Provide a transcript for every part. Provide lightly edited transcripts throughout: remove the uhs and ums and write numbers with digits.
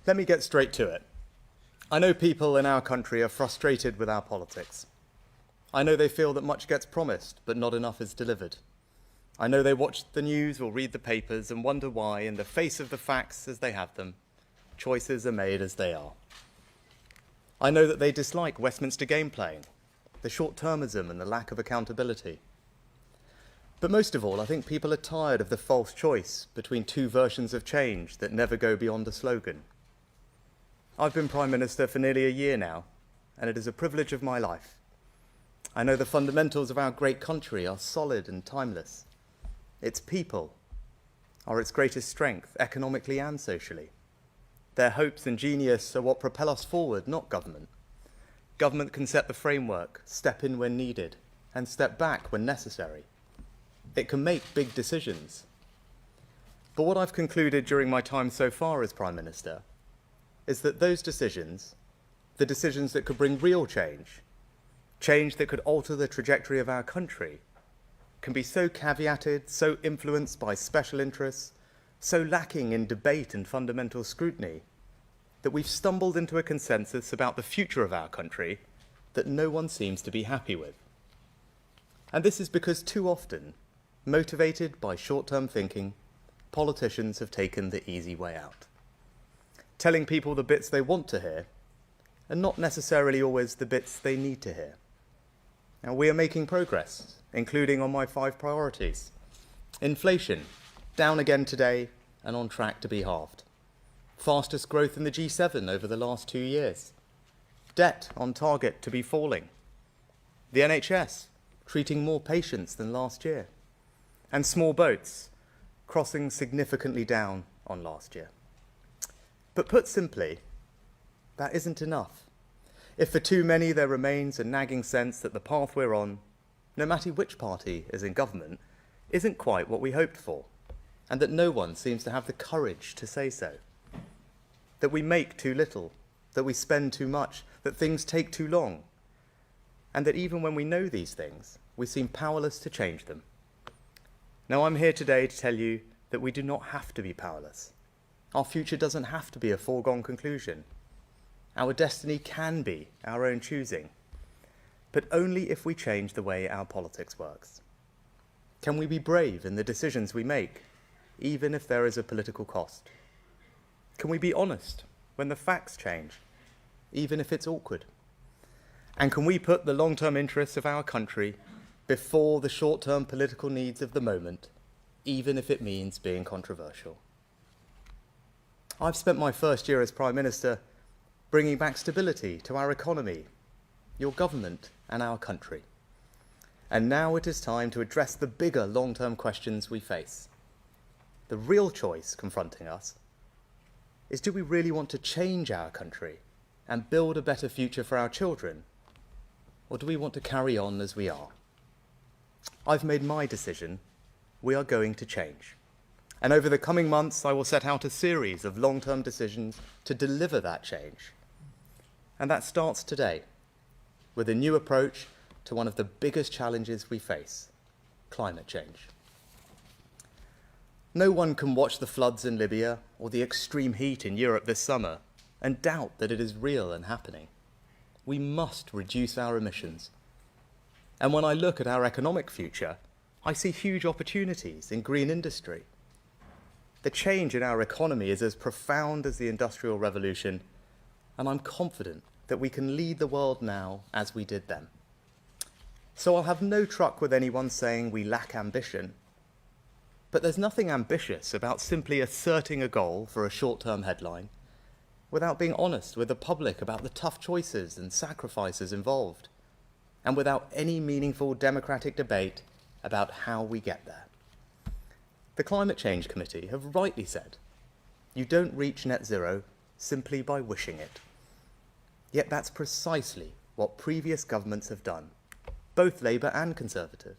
Let me get straight to it. I know people in our country are frustrated with our politics. I know they feel that much gets promised, but not enough is delivered. I know they watch the news or read the papers and wonder why, in the face of the facts as they have them, choices are made as they are. I know that they dislike Westminster game playing, the short-termism and the lack of accountability. But most of all, I think people are tired of the false choice between two versions of change that never go beyond a slogan. I've been Prime Minister for nearly a year now, and it is a privilege of my life. I know the fundamentals of our great country are solid and timeless. Its people are its greatest strength, economically and socially. Their hopes and genius are what propel us forward, not government. Government can set the framework, step in when needed, and step back when necessary. It can make big decisions. But what I've concluded during my time so far as Prime Minister is that those decisions, the decisions that could bring real change, change that could alter the trajectory of our country, can be so caveated, so influenced by special interests, so lacking in debate and fundamental scrutiny, that we've stumbled into a consensus about the future of our country that no one seems to be happy with. And this is because too often, motivated by short-term thinking, politicians have taken the easy way out, telling people the bits they want to hear, and not necessarily always the bits they need to hear. Now, we are making progress, including on my 5 priorities. Inflation, down again today and on track to be halved. Fastest growth in the G7 over the last 2 years. Debt on target to be falling. The NHS, treating more patients than last year. And small boats, crossing significantly down on last year. But put simply, that isn't enough. If for too many there remains a nagging sense that the path we're on, no matter which party is in government, isn't quite what we hoped for, and that no one seems to have the courage to say so. That we make too little, that we spend too much, that things take too long, and that even when we know these things, we seem powerless to change them. Now, I'm here today to tell you that we do not have to be powerless. Our future doesn't have to be a foregone conclusion. Our destiny can be our own choosing, but only if we change the way our politics works. Can we be brave in the decisions we make, even if there is a political cost? Can we be honest when the facts change, even if it's awkward? And can we put the long-term interests of our country before the short-term political needs of the moment, even if it means being controversial? I've spent my first year as Prime Minister bringing back stability to our economy, your government and our country. And now it is time to address the bigger long-term questions we face. The real choice confronting us is, do we really want to change our country and build a better future for our children? Or do we want to carry on as we are? I've made my decision. We are going to change. And over the coming months, I will set out a series of long-term decisions to deliver that change. And that starts today with a new approach to one of the biggest challenges we face, climate change. No one can watch the floods in Libya or the extreme heat in Europe this summer and doubt that it is real and happening. We must reduce our emissions. And when I look at our economic future, I see huge opportunities in green industry. The change in our economy is as profound as the Industrial Revolution, and I'm confident that we can lead the world now as we did then. So I'll have no truck with anyone saying we lack ambition. But there's nothing ambitious about simply asserting a goal for a short-term headline without being honest with the public about the tough choices and sacrifices involved, and without any meaningful democratic debate about how we get there. The Climate Change Committee have rightly said, you don't reach net zero simply by wishing it. Yet that's precisely what previous governments have done, both Labour and Conservative.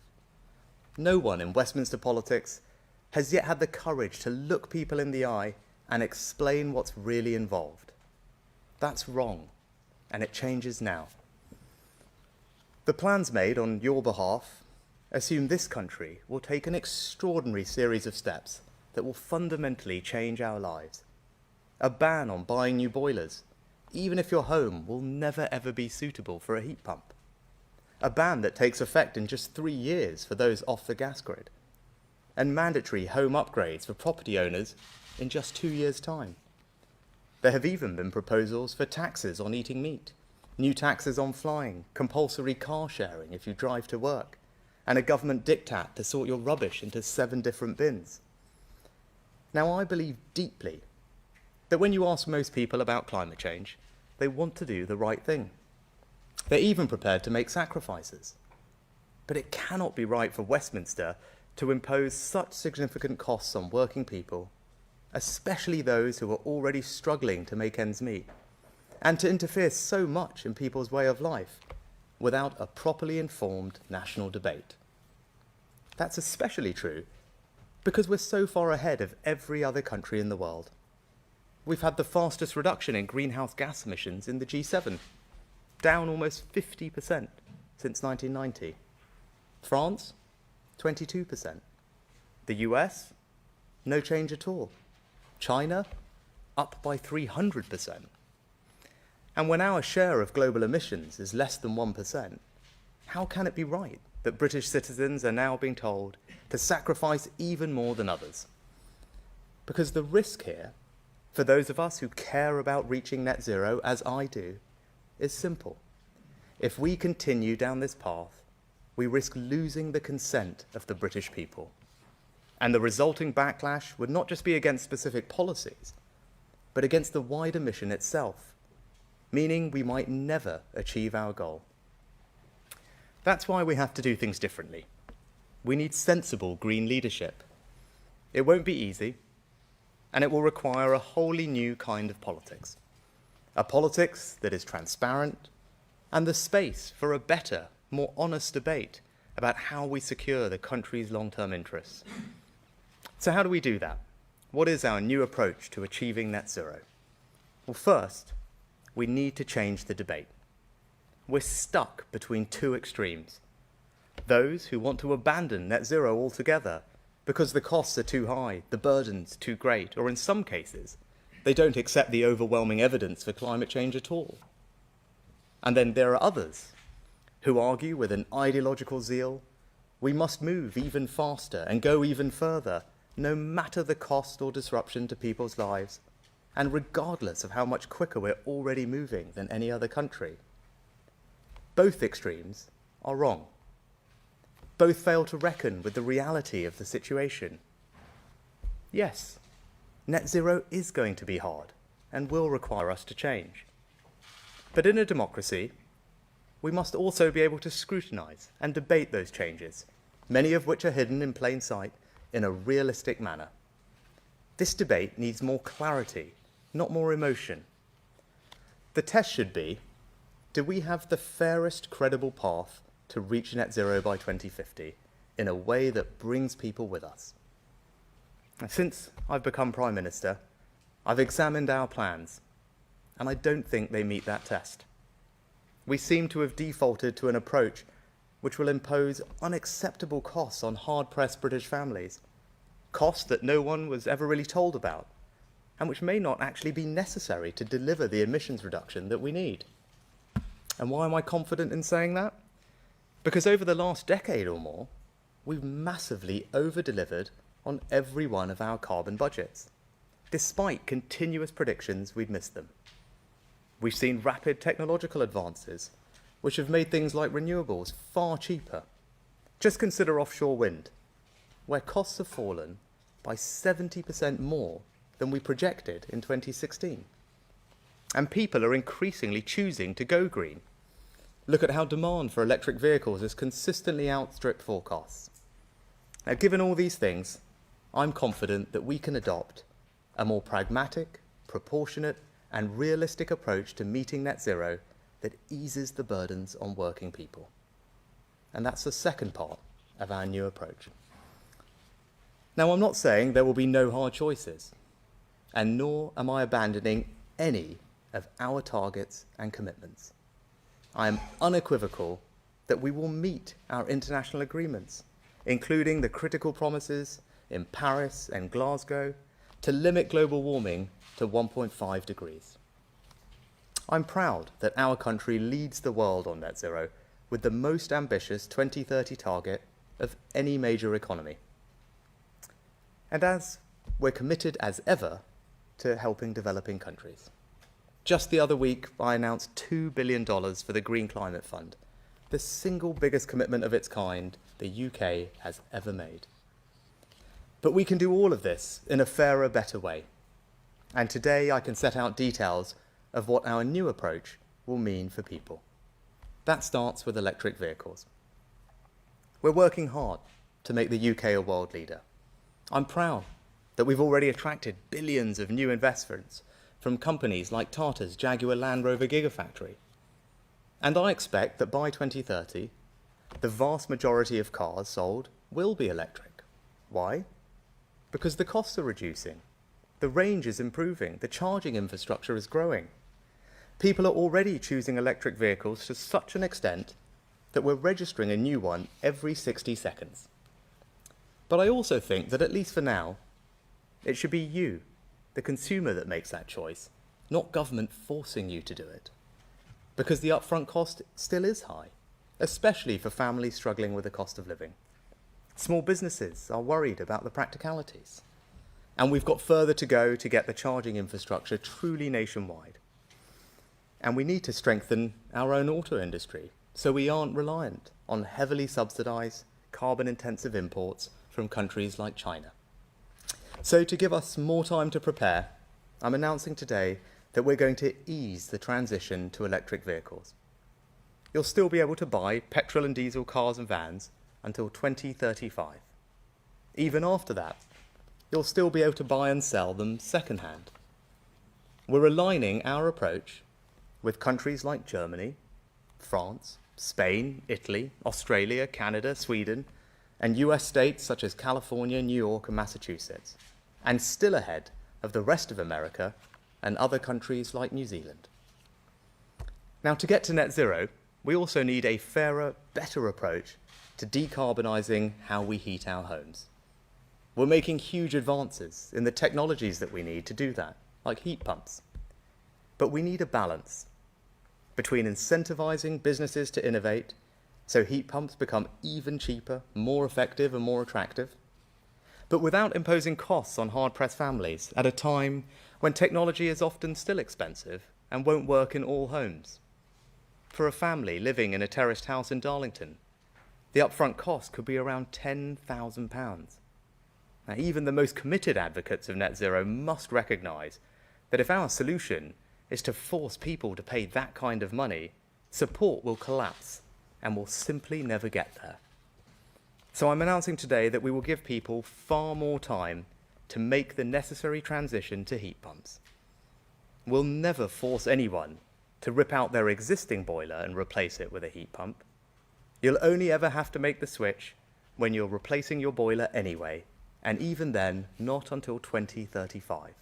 No one in Westminster politics has yet had the courage to look people in the eye and explain what's really involved. That's wrong, and it changes now. The plans made on your behalf assume this country will take an extraordinary series of steps that will fundamentally change our lives. a ban on buying new boilers, even if your home will never ever be suitable for a heat pump, a ban that takes effect in just 3 years for those off the gas grid, and mandatory home upgrades for property owners in just 2 years' time. There have even been proposals for taxes on eating meat, new taxes on flying, compulsory car sharing if you drive to work, and a government diktat to sort your rubbish into 7 different bins. Now, I believe deeply that when you ask most people about climate change, they want to do the right thing. They're even prepared to make sacrifices. But it cannot be right for Westminster to impose such significant costs on working people, especially those who are already struggling to make ends meet, and to interfere so much in people's way of life without a properly informed national debate. That's especially true because we're so far ahead of every other country in the world. We've had the fastest reduction in greenhouse gas emissions in the G7, down almost 50% since 1990. France, 22%. The US, no change at all. China, up by 300%. And when our share of global emissions is less than 1%, how can it be right that British citizens are now being told to sacrifice even more than others? Because the risk here, for those of us who care about reaching net zero, as I do, is simple. If we continue down this path, we risk losing the consent of the British people. And the resulting backlash would not just be against specific policies, but against the wider mission itself, meaning we might never achieve our goal. That's why we have to do things differently. We need sensible green leadership. It won't be easy, and it will require a wholly new kind of politics. A politics that is transparent and the space for a better, more honest debate about how we secure the country's long-term interests. So how do we do that? What is our new approach to achieving net zero? Well, first, we need to change the debate. We're stuck between 2 extremes. Those who want to abandon net zero altogether because the costs are too high, the burden's too great, or in some cases, they don't accept the overwhelming evidence for climate change at all. And then there are others who argue with an ideological zeal, we must move even faster and go even further, no matter the cost or disruption to people's lives, and regardless of how much quicker we're already moving than any other country. Both extremes are wrong. Both fail to reckon with the reality of the situation. Yes, net zero is going to be hard and will require us to change. But in a democracy, we must also be able to scrutinise and debate those changes, many of which are hidden in plain sight, in a realistic manner. This debate needs more clarity, not more emotion. The test should be, do we have the fairest credible path to reach net zero by 2050 in a way that brings people with us? Since I've become Prime Minister, I've examined our plans, and I don't think they meet that test. We seem to have defaulted to an approach which will impose unacceptable costs on hard-pressed British families, costs that no one was ever really told about, and which may not actually be necessary to deliver the emissions reduction that we need. And why am I confident in saying that? Because over the last decade or more, we've massively over-delivered on every one of our carbon budgets, despite continuous predictions we'd miss them. We've seen rapid technological advances, which have made things like renewables far cheaper. Just consider offshore wind, where costs have fallen by 70% more than we projected in 2016. And people are increasingly choosing to go green. Look at how demand for electric vehicles has consistently outstripped forecasts. Now, given all these things, I'm confident that we can adopt a more pragmatic, proportionate, and realistic approach to meeting net zero that eases the burdens on working people. And that's the second part of our new approach. Now, I'm not saying there will be no hard choices, and nor am I abandoning any of our targets and commitments. I am unequivocal that we will meet our international agreements, including the critical promises in Paris and Glasgow to limit global warming to 1.5 degrees. I'm proud that our country leads the world on net zero with the most ambitious 2030 target of any major economy. And as we're committed as ever to helping developing countries. Just the other week, I announced $2 billion for the Green Climate Fund, the single biggest commitment of its kind the UK has ever made. But we can do all of this in a fairer, better way. And today I can set out details of what our new approach will mean for people. That starts with electric vehicles. We're working hard to make the UK a world leader. I'm proud that we've already attracted billions of new investments from companies like Tata's Jaguar Land Rover Gigafactory. And I expect that by 2030, the vast majority of cars sold will be electric. Why? Because the costs are reducing, the range is improving, the charging infrastructure is growing. People are already choosing electric vehicles to such an extent that we're registering a new one every 60 seconds. But I also think that, at least for now, it should be you, the consumer, that makes that choice, not government forcing you to do it. Because the upfront cost still is high, especially for families struggling with the cost of living. Small businesses are worried about the practicalities. And we've got further to go to get the charging infrastructure truly nationwide. And we need to strengthen our own auto industry so we aren't reliant on heavily subsidised, carbon-intensive imports from countries like China. So to give us more time to prepare, I'm announcing today that we're going to ease the transition to electric vehicles. You'll still be able to buy petrol and diesel cars and vans until 2035. Even after that, you'll still be able to buy and sell them second-hand. We're aligning our approach with countries like Germany, France, Spain, Italy, Australia, Canada, Sweden, and US states such as California, New York, and Massachusetts, and still ahead of the rest of America and other countries like New Zealand. Now, to get to net zero, we also need a fairer, better approach to decarbonising how we heat our homes. We're making huge advances in the technologies that we need to do that, like heat pumps. But we need a balance between incentivising businesses to innovate so heat pumps become even cheaper, more effective and more attractive, but without imposing costs on hard-pressed families at a time when technology is often still expensive and won't work in all homes. For a family living in a terraced house in Darlington, the upfront cost could be around £10,000. Now, even the most committed advocates of net zero must recognise that if our solution is to force people to pay that kind of money, support will collapse and will simply never get there. So I'm announcing today that we will give people far more time to make the necessary transition to heat pumps. We'll never force anyone to rip out their existing boiler and replace it with a heat pump. You'll only ever have to make the switch when you're replacing your boiler anyway, and even then, not until 2035.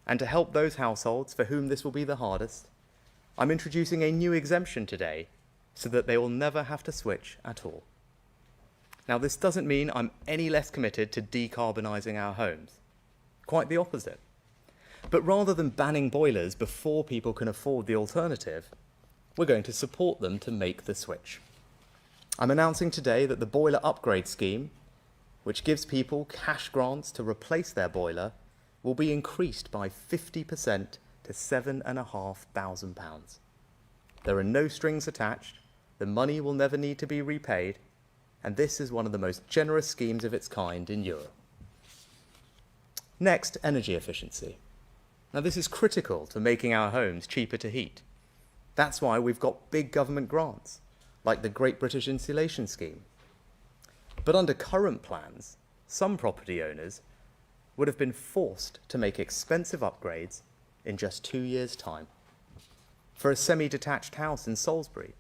And to help those households for whom this will be the hardest, I'm introducing a new exemption today so that they will never have to switch at all. Now, this doesn't mean I'm any less committed to decarbonising our homes. Quite the opposite. But rather than banning boilers before people can afford the alternative, we're going to support them to make the switch. I'm announcing today that the boiler upgrade scheme, which gives people cash grants to replace their boiler, will be increased by 50% to £7,500. There are no strings attached, the money will never need to be repaid, and this is one of the most generous schemes of its kind in Europe. Next, energy efficiency. Now, this is critical to making our homes cheaper to heat. That's why we've got big government grants, like the Great British Insulation Scheme. But under current plans, some property owners would have been forced to make expensive upgrades in just 2 years' time. For a semi-detached house in Salisbury,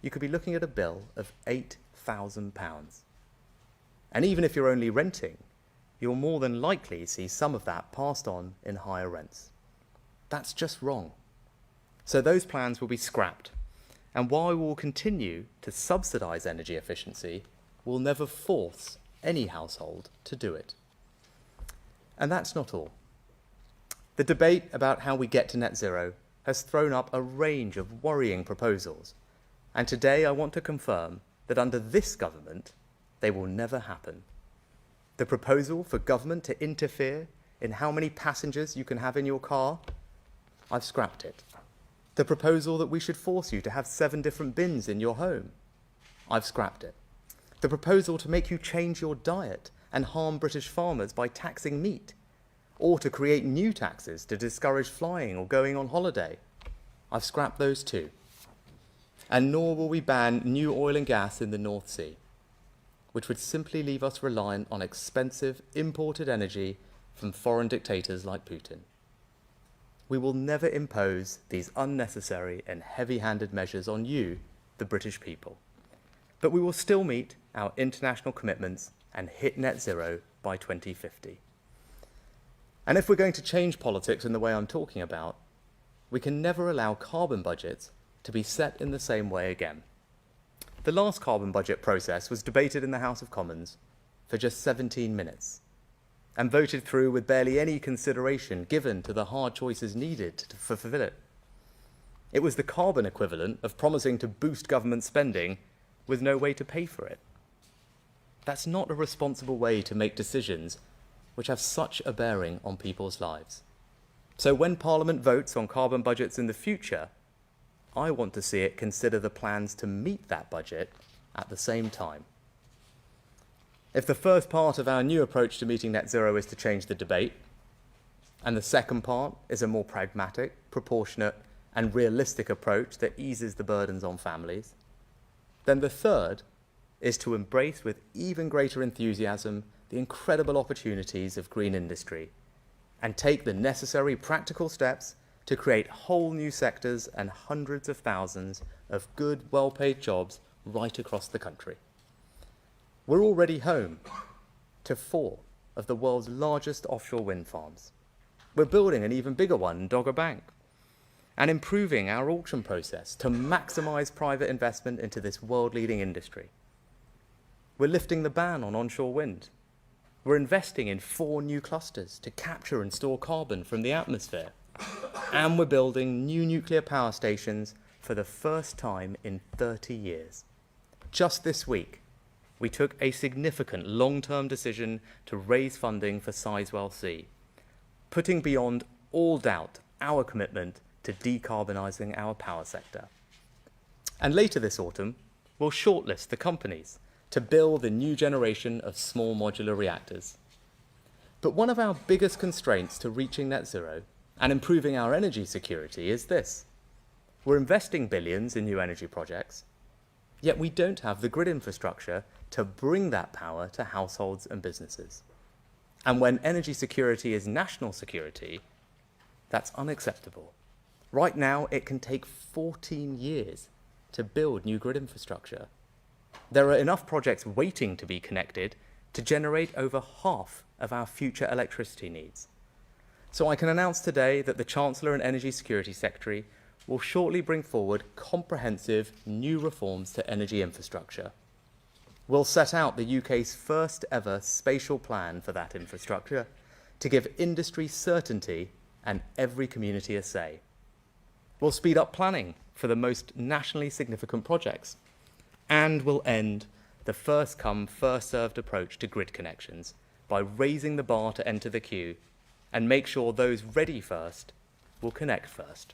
you could be looking at a bill of £8,000. And even if you're only renting, you'll more than likely see some of that passed on in higher rents. That's just wrong. So those plans will be scrapped. And while we will continue to subsidise energy efficiency, we'll never force any household to do it. And that's not all. The debate about how we get to net zero has thrown up a range of worrying proposals, and today I want to confirm that under this government, they will never happen. The proposal for government to interfere in how many passengers you can have in your car, I've scrapped it. The proposal that we should force you to have 7 different bins in your home, I've scrapped it. The proposal to make you change your diet and harm British farmers by taxing meat, or to create new taxes to discourage flying or going on holiday, I've scrapped those too. And nor will we ban new oil and gas in the North Sea, which would simply leave us reliant on expensive imported energy from foreign dictators like Putin. We will never impose these unnecessary and heavy-handed measures on you, the British people. But we will still meet our international commitments and hit net zero by 2050. And if we're going to change politics in the way I'm talking about, we can never allow carbon budgets to be set in the same way again. The last carbon budget process was debated in the House of Commons for just 17 minutes and voted through with barely any consideration given to the hard choices needed to fulfill it. It was the carbon equivalent of promising to boost government spending with no way to pay for it. That's not a responsible way to make decisions which have such a bearing on people's lives. So when Parliament votes on carbon budgets in the future, I want to see it consider the plans to meet that budget at the same time. If the first part of our new approach to meeting net zero is to change the debate, and the second part is a more pragmatic, proportionate, and realistic approach that eases the burdens on families, then the third is to embrace with even greater enthusiasm the incredible opportunities of green industry and take the necessary practical steps to create whole new sectors and hundreds of thousands of good, well-paid jobs right across the country. We're already home to 4 of the world's largest offshore wind farms. We're building an even bigger one in Dogger Bank and improving our auction process to maximise private investment into this world-leading industry. We're lifting the ban on onshore wind. We're investing in 4 new clusters to capture and store carbon from the atmosphere. And we're building new nuclear power stations for the first time in 30 years. Just this week, we took a significant long-term decision to raise funding for Sizewell C, putting beyond all doubt our commitment to decarbonising our power sector. And later this autumn, we'll shortlist the companies to build a new generation of small modular reactors. But one of our biggest constraints to reaching net zero and improving our energy security is this. We're investing billions in new energy projects, yet we don't have the grid infrastructure to bring that power to households and businesses. And when energy security is national security, that's unacceptable. Right now, it can take 14 years to build new grid infrastructure. There are enough projects waiting to be connected to generate over half of our future electricity needs. So I can announce today that the Chancellor and Energy Security Secretary will shortly bring forward comprehensive new reforms to energy infrastructure. We'll set out the UK's first ever spatial plan for that infrastructure to give industry certainty and every community a say. We'll speed up planning for the most nationally significant projects, and we'll end the first come, first served approach to grid connections by raising the bar to enter the queue and make sure those ready first will connect first.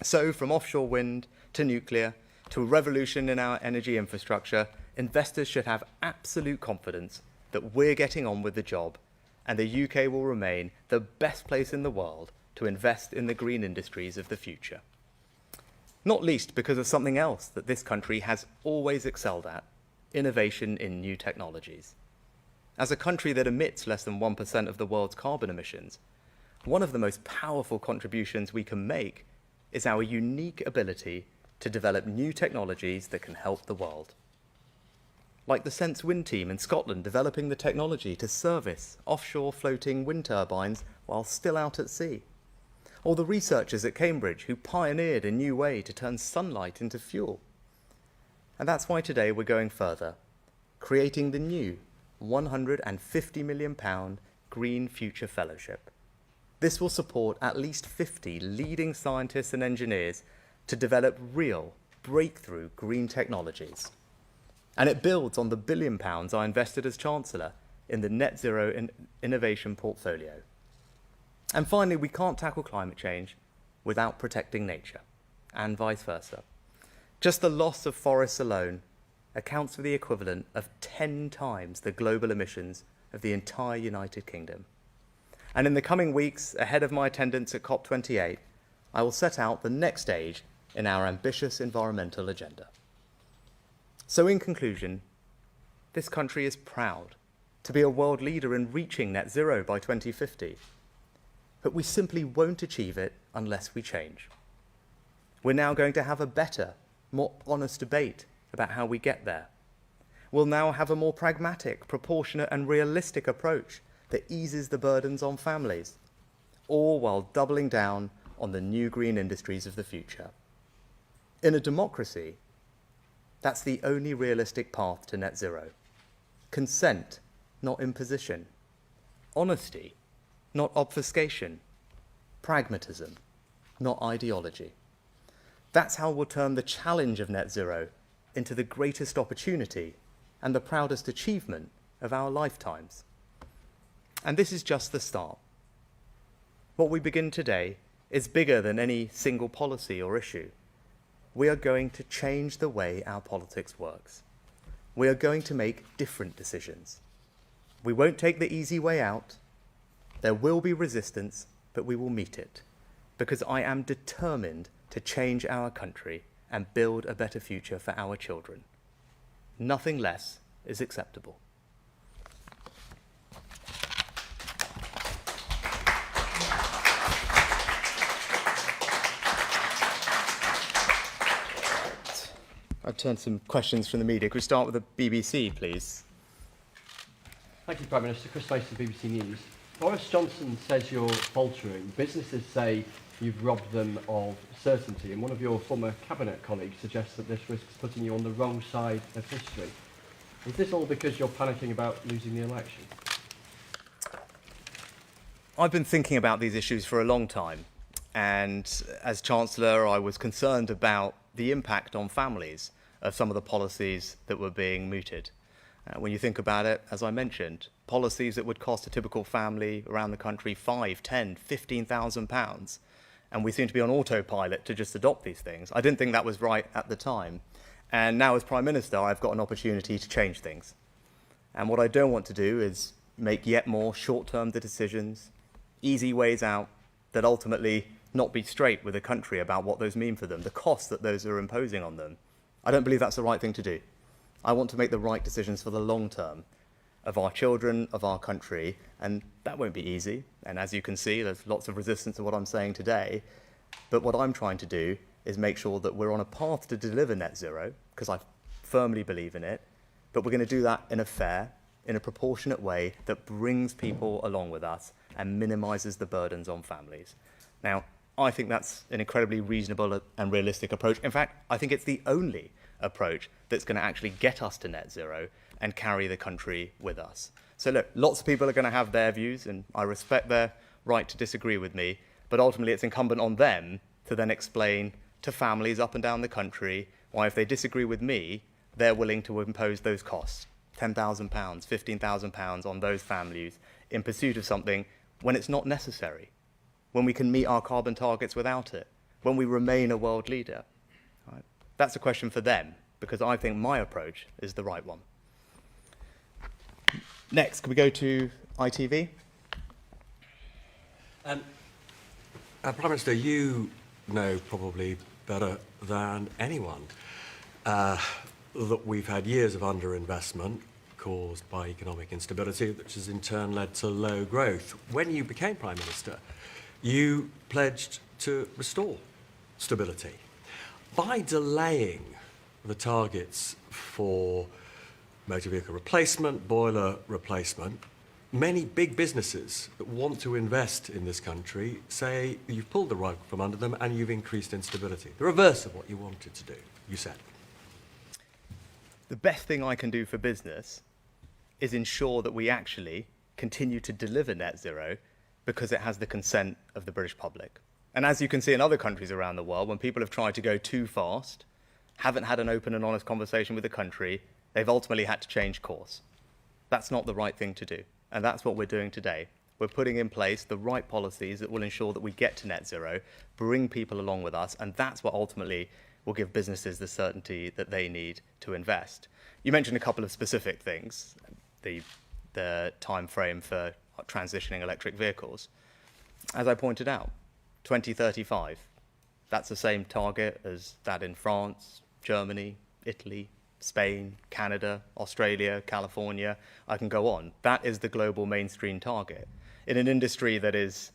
So from offshore wind to nuclear to a revolution in our energy infrastructure, investors should have absolute confidence that we're getting on with the job and the UK will remain the best place in the world to invest in the green industries of the future. Not least because of something else that this country has always excelled at, innovation in new technologies. As a country that emits less than 1% of the world's carbon emissions, one of the most powerful contributions we can make is our unique ability to develop new technologies that can help the world. Like the Sense Wind team in Scotland developing the technology to service offshore floating wind turbines while still out at sea. Or the researchers at Cambridge who pioneered a new way to turn sunlight into fuel. And that's why today we're going further, creating the new £150 million Green Future Fellowship. This will support at least 50 leading scientists and engineers to develop real, breakthrough green technologies. And it builds on the £1 billion I invested as Chancellor in the Net Zero Innovation Portfolio. And finally, we can't tackle climate change without protecting nature, and vice versa. Just the loss of forests alone accounts for the equivalent of 10 times the global emissions of the entire United Kingdom. And in the coming weeks, ahead of my attendance at COP28, I will set out the next stage in our ambitious environmental agenda. So in conclusion, this country is proud to be a world leader in reaching net zero by 2050. But we simply won't achieve it unless we change. We're now going to have a better, more honest debate about how we get there. We'll now have a more pragmatic, proportionate and realistic approach that eases the burdens on families, all while doubling down on the new green industries of the future. In a democracy, that's the only realistic path to net zero. Consent, not imposition. Honesty, not obfuscation. Pragmatism, not ideology. That's how we'll turn the challenge of net zero into the greatest opportunity and the proudest achievement of our lifetimes. And this is just the start. What we begin today is bigger than any single policy or issue. We are going to change the way our politics works. We are going to make different decisions. We won't take the easy way out. There will be resistance, but we will meet it, because I am determined to change our country and build a better future for our children. Nothing less is acceptable. I've turned some questions from the media. Could we start with the BBC, please? Thank you, Prime Minister. Chris Mason, BBC News. Boris Johnson says you're faltering. Businesses say you've robbed them of certainty, and one of your former cabinet colleagues suggests that this risks putting you on the wrong side of history. Is this all because you're panicking about losing the election? I've been thinking about these issues for a long time, and as Chancellor, I was concerned about the impact on families of some of the policies that were being mooted. When you think about it, as I mentioned, policies that would cost a typical family around the country £5,000, £10,000, £15,000, and we seem to be on autopilot to just adopt these things. I didn't think that was right at the time, and now as Prime Minister, I've got an opportunity to change things. And what I don't want to do is make yet more short-term decisions, easy ways out, that ultimately not be straight with the country about what those mean for them, the costs that those are imposing on them. I don't believe that's the right thing to do. I want to make the right decisions for the long term of our children, of our country, and that won't be easy. And as you can see, there's lots of resistance to what I'm saying today. But what I'm trying to do is make sure that we're on a path to deliver net zero, because I firmly believe in it, but we're going to do that in a fair, in a proportionate way that brings people along with us and minimises the burdens on families. Now, I think that's an incredibly reasonable and realistic approach. In fact, I think it's the only approach that's going to actually get us to net zero and carry the country with us. So look, lots of people are going to have their views, and I respect their right to disagree with me, but ultimately it's incumbent on them to then explain to families up and down the country why, if they disagree with me, they're willing to impose those costs, £10,000, £15,000 on those families in pursuit of something when it's not necessary, when we can meet our carbon targets without it, when we remain a world leader. Right? That's a question for them, because I think my approach is the right one. Next, can we go to ITV? Prime Minister, you know probably better than anyone that we've had years of underinvestment caused by economic instability, which has in turn led to low growth. When you became Prime Minister, you pledged to restore stability. By delaying the targets for motor vehicle replacement, boiler replacement, many big businesses that want to invest in this country say you've pulled the rug from under them and you've increased instability. The reverse of what you wanted to do, you said. The best thing I can do for business is ensure that we actually continue to deliver net zero because it has the consent of the British public. And as you can see in other countries around the world, when people have tried to go too fast, haven't had an open and honest conversation with the country, they've ultimately had to change course. That's not the right thing to do. And that's what we're doing today. We're putting in place the right policies that will ensure that we get to net zero, bring people along with us, and that's what ultimately will give businesses the certainty that they need to invest. You mentioned a couple of specific things, the time frame for transitioning electric vehicles. As I pointed out, 2035, that's the same target as that in France, Germany, Italy, Spain, Canada, Australia, California, I can go on. That is the global mainstream target. In an industry that is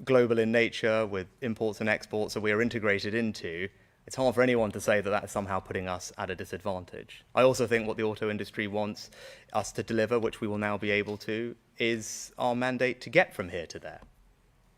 global in nature with imports and exports that we are integrated into, it's hard for anyone to say that that is somehow putting us at a disadvantage. I also think what the auto industry wants us to deliver, which we will now be able to, is our mandate to get from here to there.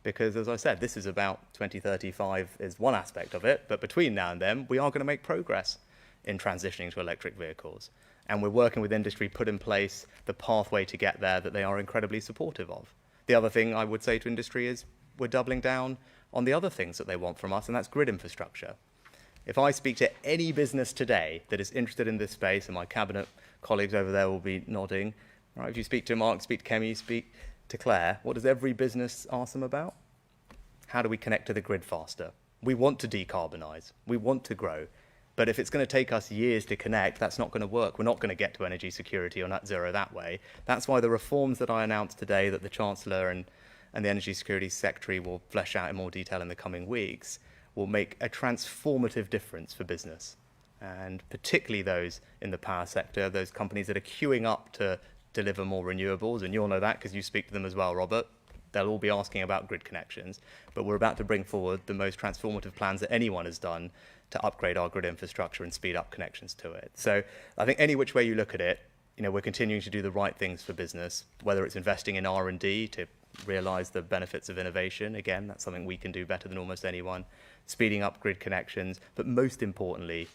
Because, as I said, this is about 2035 is one aspect of it, but between now and then, we are going to make progress in transitioning to electric vehicles. And we're working with industry, put in place the pathway to get there that they are incredibly supportive of. The other thing I would say to industry is we're doubling down on the other things that they want from us, and that's grid infrastructure. If I speak to any business today that is interested in this space, and my cabinet colleagues over there will be nodding, right? If you speak to Mark, speak to Kemi, speak to Claire, what does every business ask them about? How do we connect to the grid faster? We want to decarbonise. We want to grow. But if it's going to take us years to connect, that's not going to work. We're not going to get to energy security or net zero that way. That's why the reforms that I announced today that the Chancellor and the Energy Security Secretary will flesh out in more detail in the coming weeks will make a transformative difference for business, and particularly those in the power sector, those companies that are queuing up to deliver more renewables, and you'll know that because you speak to them as well, Robert. They'll all be asking about grid connections, but we're about to bring forward the most transformative plans that anyone has done to upgrade our grid infrastructure and speed up connections to it. So I think any which way you look at it, we're continuing to do the right things for business, whether it's investing in R&D to realise the benefits of innovation. Again, that's something we can do better than almost anyone. Speeding up grid connections, but most importantly,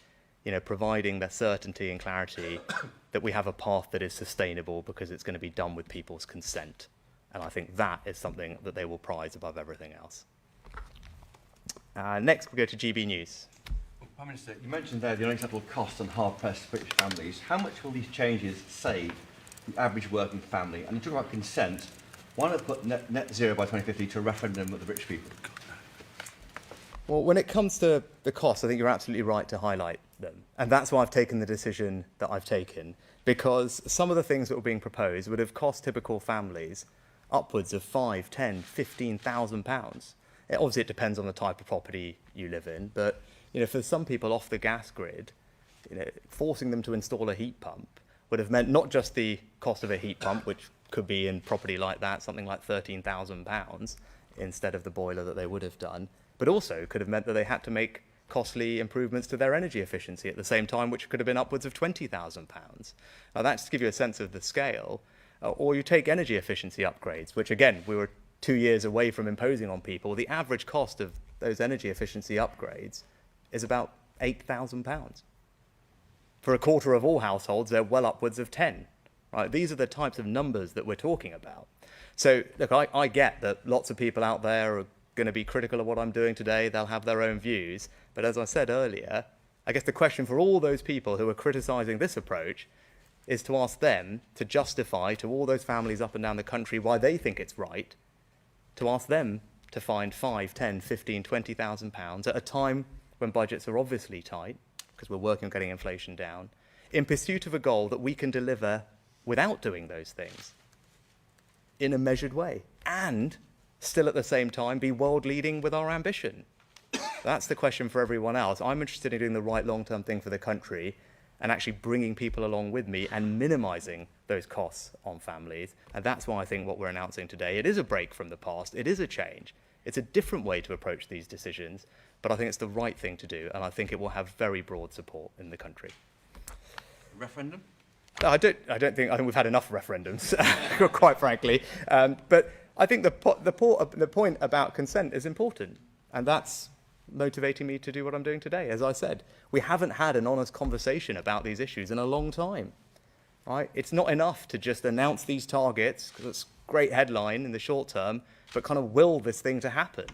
providing the certainty and clarity that we have a path that is sustainable because it's going to be done with people's consent. And I think that is something that they will prize above everything else. Next, we go to GB News. Prime Minister, you mentioned there the unacceptable costs on hard-pressed British families. How much will these changes save the average working family? And you talk about consent. Why not put net zero by 2050 to a referendum with the British people? Well, when it comes to the costs, I think you're absolutely right to highlight them. And that's why I've taken the decision that I've taken, because some of the things that were being proposed would have cost typical families upwards of £5,000, £10,000, £15,000. Obviously, it depends on the type of property you live in, but for some people off the gas grid, forcing them to install a heat pump would have meant not just the cost of a heat pump, which could be in property like that, something like £13,000 instead of the boiler that they would have done, but also could have meant that they had to make costly improvements to their energy efficiency at the same time, which could have been upwards of £20,000. Now, that's to give you a sense of the scale. Or you take energy efficiency upgrades, which again, we were 2 years away from imposing on people. The average cost of those energy efficiency upgrades is about £8,000. For a quarter of all households, they're well upwards of 10. Right? These are the types of numbers that we're talking about. So, look, I get that lots of people out there are going to be critical of what I'm doing today. They'll have their own views. But as I said earlier, I guess the question for all those people who are criticising this approach is to ask them to justify to all those families up and down the country why they think it's right, to ask them to find £5,000, £10,000, £15,000, £20,000 at a time when budgets are obviously tight, because we're working on getting inflation down, in pursuit of a goal that we can deliver without doing those things in a measured way, and still at the same time be world leading with our ambition. That's the question for everyone else. I'm interested in doing the right long-term thing for the country and actually bringing people along with me and minimising those costs on families. And that's why I think what we're announcing today, it is a break from the past, it is a change. It's a different way to approach these decisions, but I think it's the right thing to do, and I think it will have very broad support in the country. Referendum? No, I think we've had enough referendums, quite frankly. But I think the point about consent is important, and that's motivating me to do what I'm doing today. As I said, we haven't had an honest conversation about these issues in a long time. right? It's not enough to just announce these targets, because it's a great headline in the short term, but kind of will this thing to happen.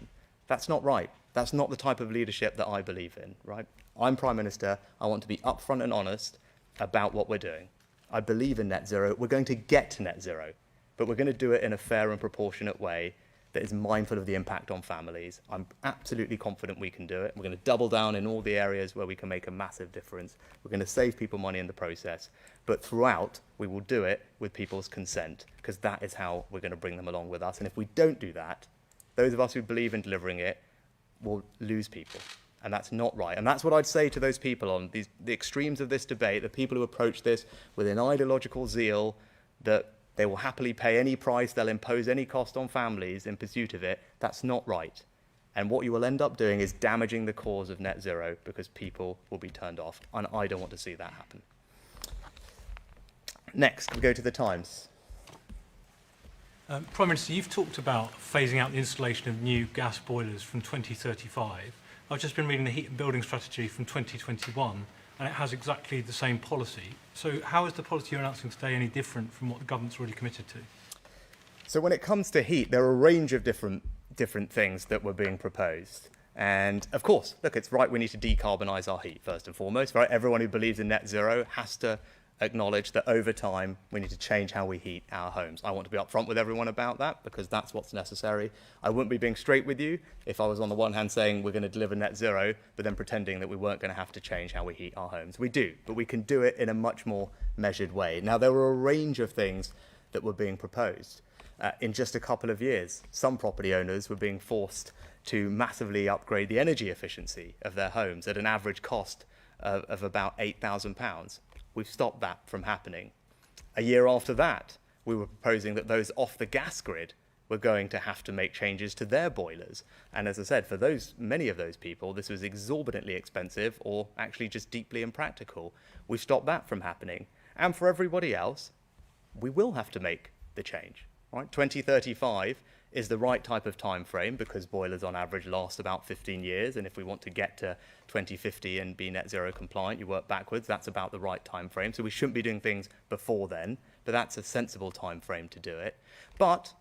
That's not right. That's not the type of leadership that I believe in, right? I'm Prime Minister. I want to be upfront and honest about what we're doing. I believe in net zero. We're going to get to net zero, but we're going to do it in a fair and proportionate way that is mindful of the impact on families. I'm absolutely confident we can do it. We're going to double down in all the areas where we can make a massive difference. We're going to save people money in the process, but throughout, we will do it with people's consent, because that is how we're going to bring them along with us. And if we don't do that, those of us who believe in delivering it will lose people. And that's not right. And that's what I'd say to those people on the extremes of this debate, the people who approach this with an ideological zeal that they will happily pay any price, they'll impose any cost on families in pursuit of it. That's not right. And what you will end up doing is damaging the cause of net zero, because people will be turned off. And I don't want to see that happen. Next, we go to the Times. Prime Minister, you've talked about phasing out the installation of new gas boilers from 2035. I've just been reading the Heat and Building Strategy from 2021, and it has exactly the same policy. So how is the policy you're announcing today any different from what the government's already committed to? So when it comes to heat, there are a range of different things that were being proposed. And of course, look, it's right, we need to decarbonise our heat first and foremost, right? Everyone who believes in net zero has to acknowledge that over time we need to change how we heat our homes. I want to be upfront with everyone about that, because that's what's necessary. I wouldn't be being straight with you if I was on the one hand saying we're going to deliver net zero, but then pretending that we weren't going to have to change how we heat our homes. We do, but we can do it in a much more measured way. Now, there were a range of things that were being proposed. In just a couple of years, some property owners were being forced to massively upgrade the energy efficiency of their homes at an average cost of about £8,000. We've stopped that from happening. A year after that, we were proposing that those off the gas grid were going to have to make changes to their boilers. And as I said, for many of those people, this was exorbitantly expensive or actually just deeply impractical. We've stopped that from happening. And for everybody else, we will have to make the change. Right? 2035 is the right type of time frame, because boilers on average last about 15 years. And if we want to get to 2050 and be net zero compliant, you work backwards, that's about the right time frame. So we shouldn't be doing things before then, but that's a sensible time frame to do it. But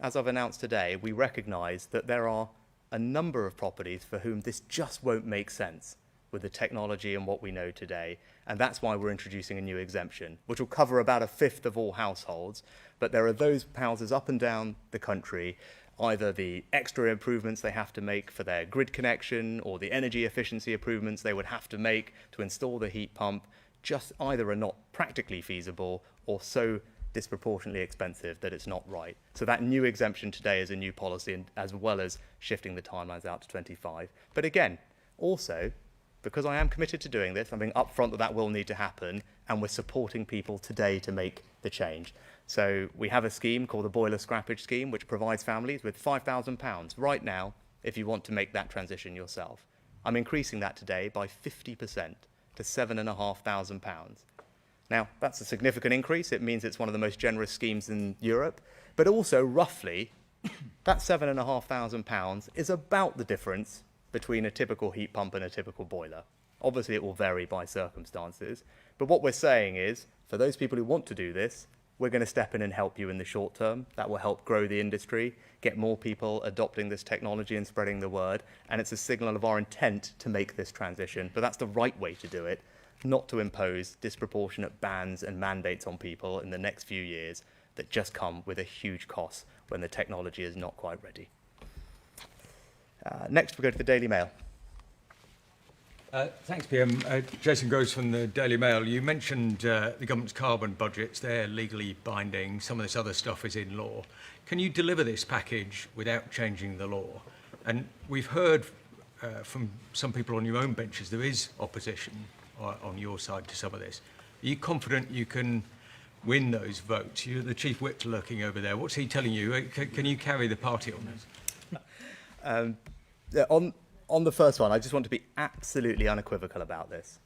as I've announced today, we recognise that there are a number of properties for whom this just won't make sense with the technology and what we know today. And that's why we're introducing a new exemption, which will cover about a fifth of all households. But there are those houses up and down the country, either the extra improvements they have to make for their grid connection or the energy efficiency improvements they would have to make to install the heat pump, just either are not practically feasible or so disproportionately expensive that it's not right. So that new exemption today is a new policy, and as well as shifting the timelines out to 25. But again, also, because I am committed to doing this, I'm being upfront that that will need to happen, and we're supporting people today to make the change. So we have a scheme called the Boiler Scrappage Scheme, which provides families with £5,000 right now if you want to make that transition yourself. I'm increasing that today by 50% to £7,500. Now, that's a significant increase. It means it's one of the most generous schemes in Europe, but also roughly that £7,500 is about the difference between a typical heat pump and a typical boiler. Obviously, it will vary by circumstances, but what we're saying is, for those people who want to do this, we're going to step in and help you in the short term. That will help grow the industry, get more people adopting this technology and spreading the word, and it's a signal of our intent to make this transition. But that's the right way to do it, not to impose disproportionate bans and mandates on people in the next few years that just come with a huge cost when the technology is not quite ready. Next, we go to the Daily Mail. Thanks, PM. Jason Groves from the Daily Mail. You mentioned the government's carbon budgets. They're legally binding. Some of this other stuff is in law. Can you deliver this package without changing the law? And we've heard from some people on your own benches there is opposition on your side to some of this. Are you confident you can win those votes? You're the chief whip lurking over there. What's he telling you? Can you carry the party on this? On the first one, I just want to be absolutely unequivocal about this.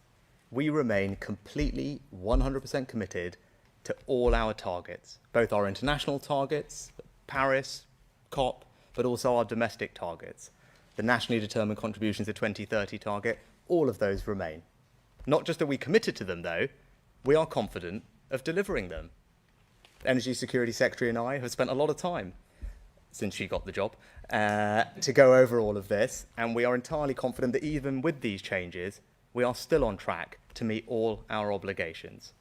We remain completely 100% committed to all our targets, both our international targets, Paris, COP, but also our domestic targets. The nationally determined contributions to 2030 target, all of those remain. Not just are we committed to them, though, we are confident of delivering them. Energy Security Secretary and I have spent a lot of time since she got the job to go over all of this, and we are entirely confident that even with these changes, we are still on track to meet all our obligations.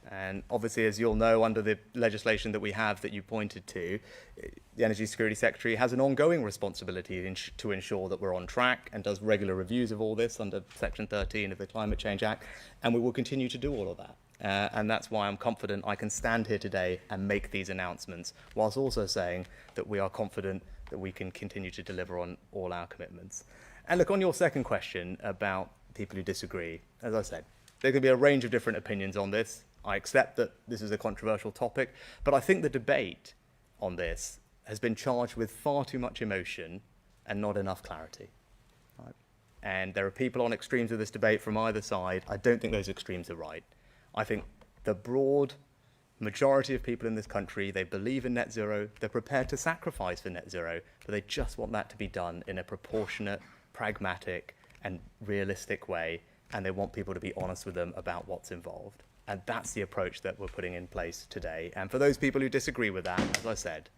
And obviously, as you'll know, under the legislation that we have that you pointed to, the Energy Security Secretary has an ongoing responsibility to ensure that we're on track and does regular reviews of all this under Section 13 of the Climate Change Act, and we will continue to do all of that. And that's why I'm confident I can stand here today and make these announcements, whilst also saying that we are confident that we can continue to deliver on all our commitments. And look, on your second question about people who disagree, as I said, there can be a range of different opinions on this. I accept that this is a controversial topic, but I think the debate on this has been charged with far too much emotion and not enough clarity. Right? And there are people on extremes of this debate from either side. I don't think those extremes are right. I think the broad majority of people in this country, they believe in net zero, they're prepared to sacrifice for net zero, but they just want that to be done in a proportionate, pragmatic, and realistic way, and they want people to be honest with them about what's involved. And that's the approach that we're putting in place today. And for those people who disagree with that, as I said,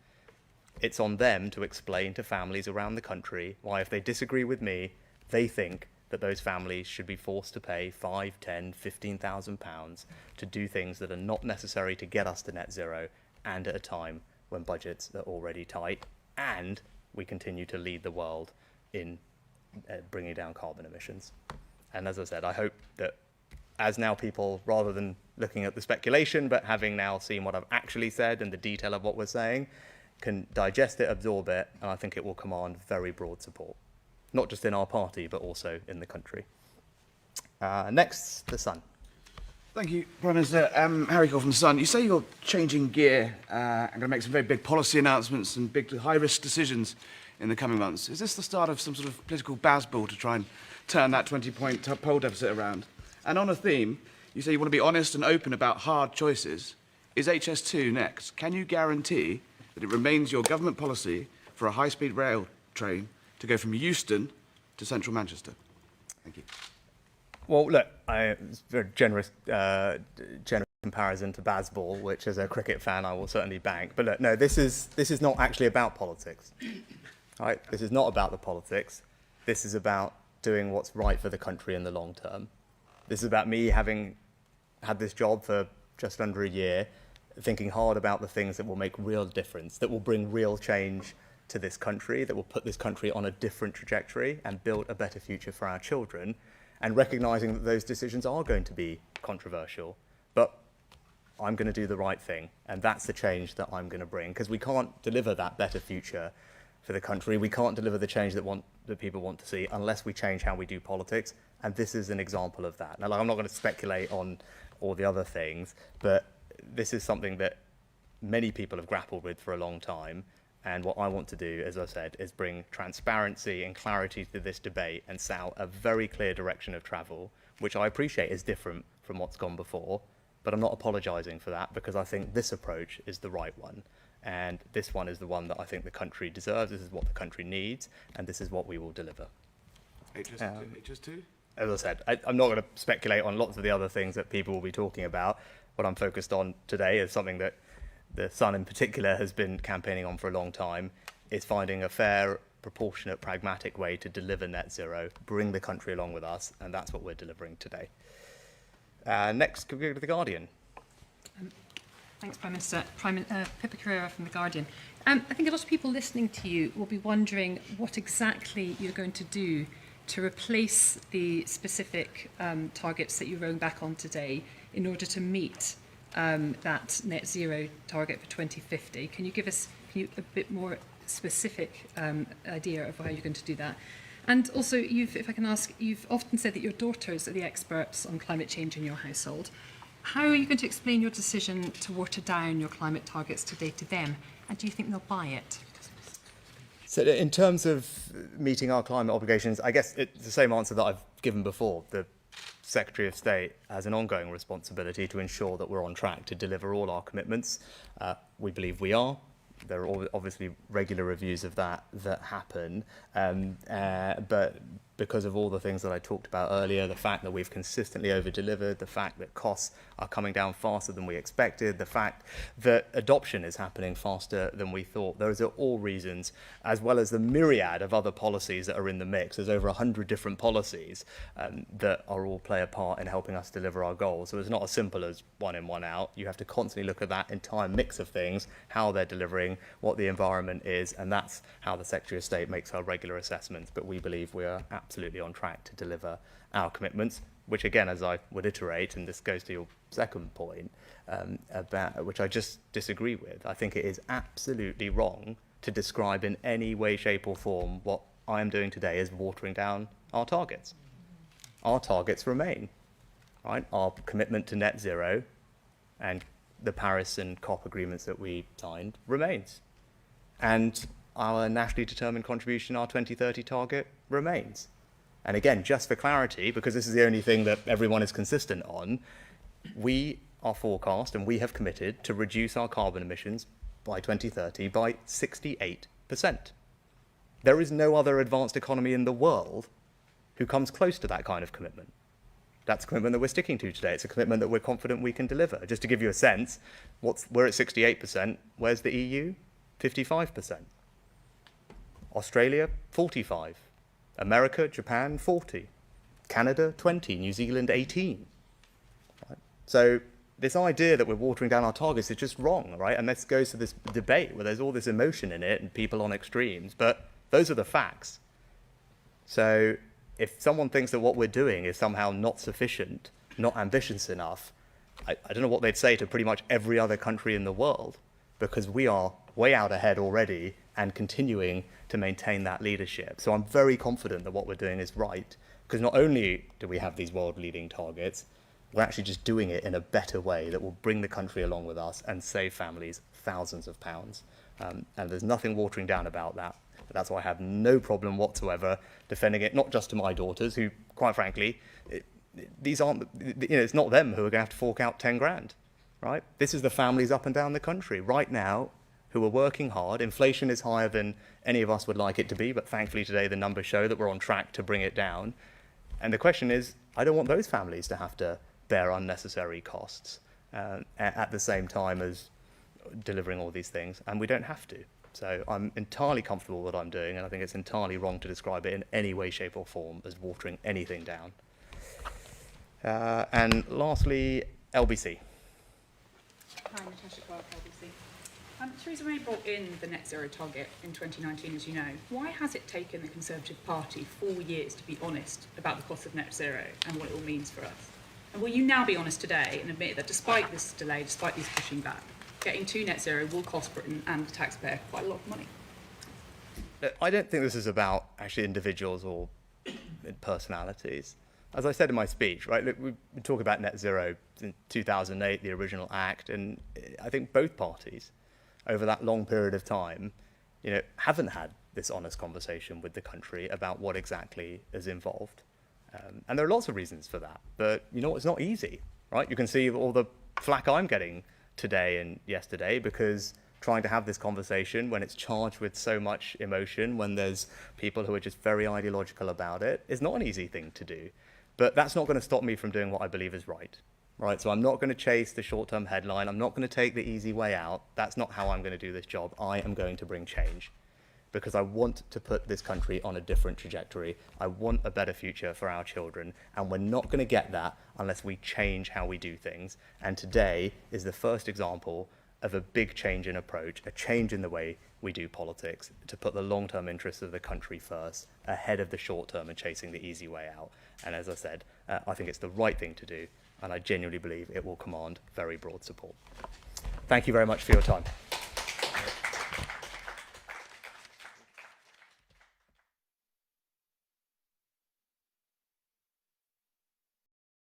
it's on them to explain to families around the country why, if they disagree with me, they think that those families should be forced to pay £5,000, £10,000, £15,000 to do things that are not necessary to get us to net zero, and at a time when budgets are already tight and we continue to lead the world in bringing down carbon emissions. And as I said, I hope that as now people, rather than looking at the speculation, but having now seen what I've actually said and the detail of what we're saying, can digest it, absorb it, and I think it will command very broad support, not just in our party, but also in the country. Next, The Sun. Thank you, Prime Minister. Harry Cole from The Sun. You say you're changing gear and going to make some very big policy announcements and big high-risk decisions in the coming months. Is this the start of some sort of political baseball to try and turn that 20-point poll deficit around? And on a theme, you say you want to be honest and open about hard choices. Is HS2 next? Can you guarantee that it remains your government policy for a high-speed rail train to go from Euston to central Manchester? Thank you. Well, look, it's a very generous comparison to baseball, which as a cricket fan I will certainly bank. But look, no, this is not actually about politics. Right? This is not about the politics. This is about doing what's right for the country in the long term. This is about me having had this job for just under a year, thinking hard about the things that will make real difference, that will bring real change to this country, that will put this country on a different trajectory and build a better future for our children, and recognising that those decisions are going to be controversial. But I'm going to do the right thing, and that's the change that I'm going to bring, because we can't deliver that better future for the country. We can't deliver the change that people want to see unless we change how we do politics, and this is an example of that. Now, I'm not going to speculate on all the other things, but this is something that many people have grappled with for a long time, and what I want to do, as I said, is bring transparency and clarity to this debate and set out a very clear direction of travel, which I appreciate is different from what's gone before, but I'm not apologising for that, because I think this approach is the right one. And this one is the one that I think the country deserves. This is what the country needs, and this is what we will deliver. HS2? As I said, I'm not going to speculate on lots of the other things that people will be talking about. What I'm focused on today is something that the Sun in particular has been campaigning on for a long time, is finding a fair, proportionate, pragmatic way to deliver net zero, bring the country along with us, and that's what we're delivering today. Next, can we go to The Guardian? Thanks, Prime Minister. Pippa Carrera from The Guardian. I think a lot of people listening to you will be wondering what exactly you're going to do to replace the specific targets that you're rolling back on today in order to meet that net zero target for 2050. Can you give us a bit more specific idea of how you're going to do that? And also, if I can ask, you've often said that your daughters are the experts on climate change in your household. How are you going to explain your decision to water down your climate targets today to them? And do you think they'll buy it? So in terms of meeting our climate obligations, I guess it's the same answer that I've given before. The Secretary of State has an ongoing responsibility to ensure that we're on track to deliver all our commitments. We believe we are. There are obviously regular reviews of that happen, but because of all the things that I talked about earlier, the fact that we've consistently over-delivered, the fact that costs are coming down faster than we expected, the fact that adoption is happening faster than we thought. Those are all reasons, as well as the myriad of other policies that are in the mix. There's over 100 different policies that are all play a part in helping us deliver our goals. So it's not as simple as one in, one out. You have to constantly look at that entire mix of things, how they're delivering, what the environment is, and that's how the Secretary of State makes our regular assessments. But we believe we are absolutely on track to deliver our commitments, which again, as I would iterate, and this goes to your second point, about which I just disagree with. I think it is absolutely wrong to describe in any way, shape or form what I am doing today as watering down our targets. Our targets remain, right? Our commitment to net zero and the Paris and COP agreements that we signed remains. And our nationally determined contribution, our 2030 target, remains. And again, just for clarity, because this is the only thing that everyone is consistent on, we are forecast and we have committed to reduce our carbon emissions by 2030 by 68%. There is no other advanced economy in the world who comes close to that kind of commitment. That's a commitment that we're sticking to today. It's a commitment that we're confident we can deliver. Just to give you a sense, we're at 68%. Where's the EU? 55%. Australia, 45%. America, Japan, 40%. Canada, 20%. New Zealand, 18%. Right? So this idea that we're watering down our targets is just wrong, right? And this goes to this debate where there's all this emotion in it and people on extremes, but those are the facts. So if someone thinks that what we're doing is somehow not sufficient, not ambitious enough, I don't know what they'd say to pretty much every other country in the world, because we are way out ahead already and continuing to maintain that leadership. So I'm very confident that what we're doing is right, because not only do we have these world-leading targets, we're actually just doing it in a better way that will bring the country along with us and save families thousands of pounds. And there's nothing watering down about that. But that's why I have no problem whatsoever defending it, not just to my daughters, who, quite frankly, these aren't, it's not them who are going to have to fork out 10 grand, right? This is the families up and down the country right now who are working hard. Inflation is higher than any of us would like it to be, but thankfully today the numbers show that we're on track to bring it down. And the question is, I don't want those families to have to bear unnecessary costs at the same time as delivering all these things, and we don't have to. So I'm entirely comfortable with what I'm doing, and I think it's entirely wrong to describe it in any way, shape or form as watering anything down. And lastly, LBC. Hi, Natasha Clark, LBC. Theresa May brought in the net zero target in 2019, as you know. Why has it taken the Conservative Party 4 years to be honest about the cost of net zero and what it all means for us? And will you now be honest today and admit that despite this delay, despite these pushing back, getting to net zero will cost Britain and the taxpayer quite a lot of money? I don't think this is about actually individuals or personalities. As I said in my speech, right, look, we talk about net zero in 2008, the original act, and I think both parties over that long period of time, haven't had this honest conversation with the country about what exactly is involved. And there are lots of reasons for that, but it's not easy, right? You can see all the flack I'm getting today and yesterday because trying to have this conversation when it's charged with so much emotion, when there's people who are just very ideological about it, is not an easy thing to do. But that's not going to stop me from doing what I believe is right. Right, so I'm not going to chase the short-term headline. I'm not going to take the easy way out. That's not how I'm going to do this job. I am going to bring change because I want to put this country on a different trajectory. I want a better future for our children, and we're not going to get that unless we change how we do things. And today is the first example of a big change in approach, a change in the way we do politics, to put the long-term interests of the country first, ahead of the short-term and chasing the easy way out. And as I said, I think it's the right thing to do, and I genuinely believe it will command very broad support. Thank you very much for your time.